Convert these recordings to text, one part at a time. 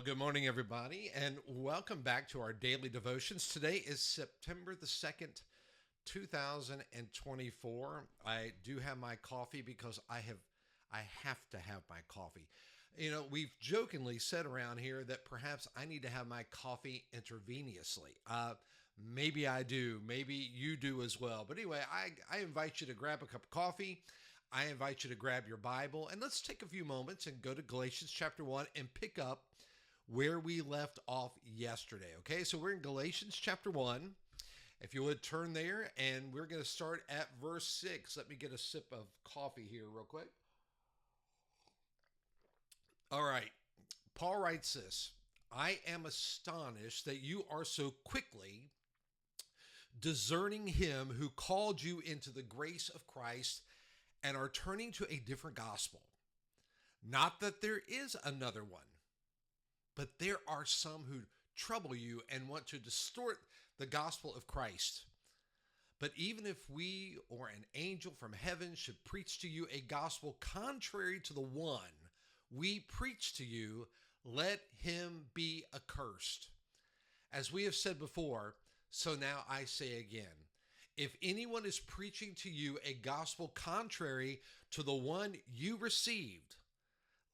Well, good morning, everybody, and welcome back to our daily devotions. Today is September the 2nd, 2024. I do have my coffee because I have to have my coffee. You know, we've jokingly said around here that perhaps I need to have my coffee intravenously. Maybe I do. Maybe you do as well. But anyway, I invite you to grab a cup of coffee. I invite you to grab your Bible, and let's take a few moments and go to Galatians chapter 1 and pick up where we left off yesterday. Okay, so we're in Galatians chapter 1. If you would turn there, and we're going to start at verse 6. Let me get a sip of coffee here real quick. All right, Paul writes this: I am astonished that you are so quickly discerning him who called you into the grace of Christ and are turning to a different gospel. Not that there is another one, but there are some who trouble you and want to distort the gospel of Christ. But even if we or an angel from heaven should preach to you a gospel contrary to the one we preach to you, let him be accursed. As we have said before, so now I say again, if anyone is preaching to you a gospel contrary to the one you received,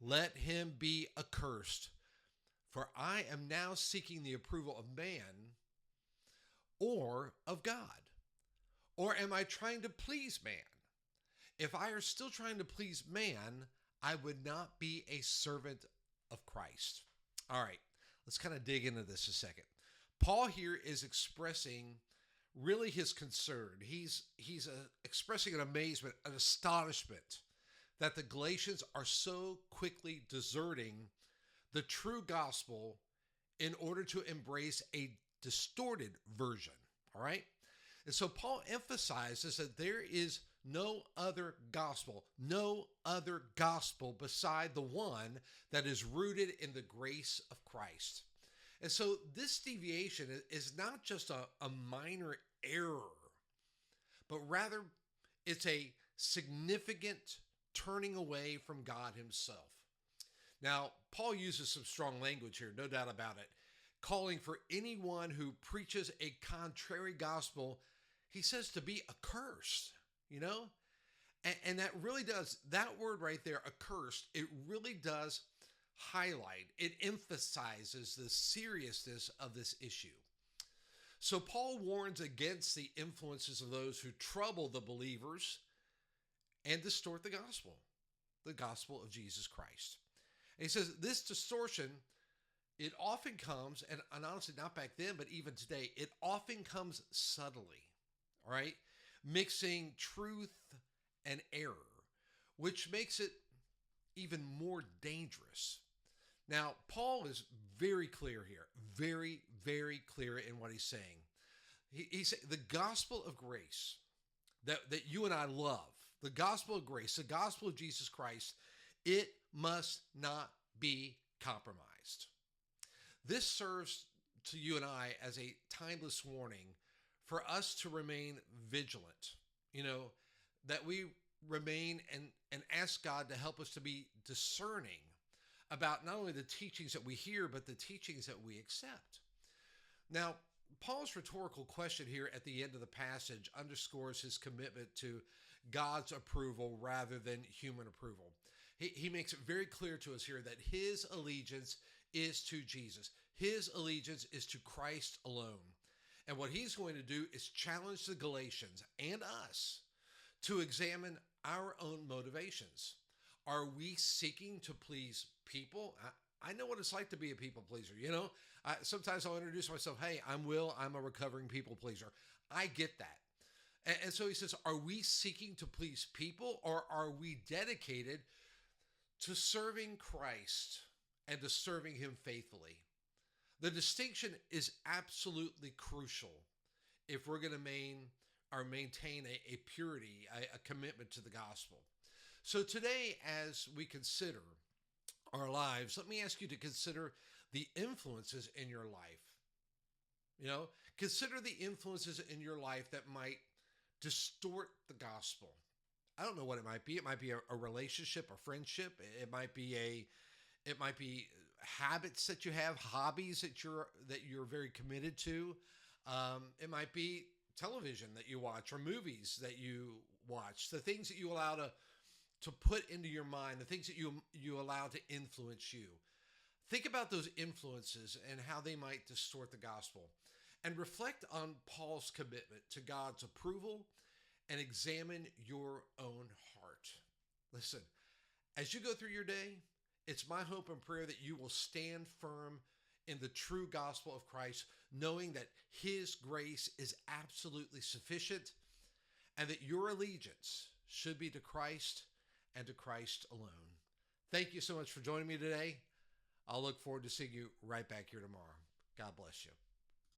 let him be accursed. For I am now seeking the approval of man or of God. Or am I trying to please man? If I are still trying to please man, I would not be a servant of Christ. All right, let's kind of dig into this a second. Paul here is expressing really his concern. He's expressing an amazement, an astonishment that the Galatians are so quickly deserting the true gospel in order to embrace a distorted version. All right? And so Paul emphasizes that there is no other gospel beside the one that is rooted in the grace of Christ. And so this deviation is not just a minor error, but rather it's a significant turning away from God himself. Now, Paul uses some strong language here, no doubt about it, calling for anyone who preaches a contrary gospel, he says, to be accursed, you know? And that really does, that word right there, accursed, it really does highlight, it emphasizes the seriousness of this issue. So Paul warns against the influences of those who trouble the believers and distort the gospel of Jesus Christ. And he says this distortion, it often comes, and honestly, not back then, but even today, it often comes subtly, all right? Mixing truth and error, which makes it even more dangerous. Now, Paul is very clear here, very, very clear in what he's saying. He's saying the gospel of grace that you and I love, the gospel of grace, the gospel of Jesus Christ, it must not be compromised. This serves to you and I as a timeless warning for us to remain vigilant, that we remain and ask God to help us to be discerning about not only the teachings that we hear, but the teachings that we accept. Now, Paul's rhetorical question here at the end of the passage underscores his commitment to God's approval rather than human approval. He makes it very clear to us here that his allegiance is to Jesus. His allegiance is to Christ alone. And what he's going to do is challenge the Galatians and us to examine our own motivations. Are we seeking to please people? I know what it's like to be a people pleaser. Sometimes I'll introduce myself. Hey, I'm Will. I'm a recovering people pleaser. I get that. And so he says, are we seeking to please people, or are we dedicated to serving Christ and to serving him faithfully? The distinction is absolutely crucial if we're going to maintain a purity, a commitment to the gospel. So today, as we consider our lives, let me ask you to consider the influences in your life. Consider the influences in your life that might distort the gospel. I don't know what it might be. It might be a relationship, a friendship. It might be habits that you have, hobbies that you're very committed to. It might be television that you watch or movies that you watch. The things that you allow to put into your mind, the things that you allow to influence you. Think about those influences and how they might distort the gospel. And reflect on Paul's commitment to God's approval and examine your own heart. Listen, as you go through your day, it's my hope and prayer that you will stand firm in the true gospel of Christ, knowing that his grace is absolutely sufficient and that your allegiance should be to Christ and to Christ alone. Thank you so much for joining me today. I'll look forward to seeing you right back here tomorrow. God bless you.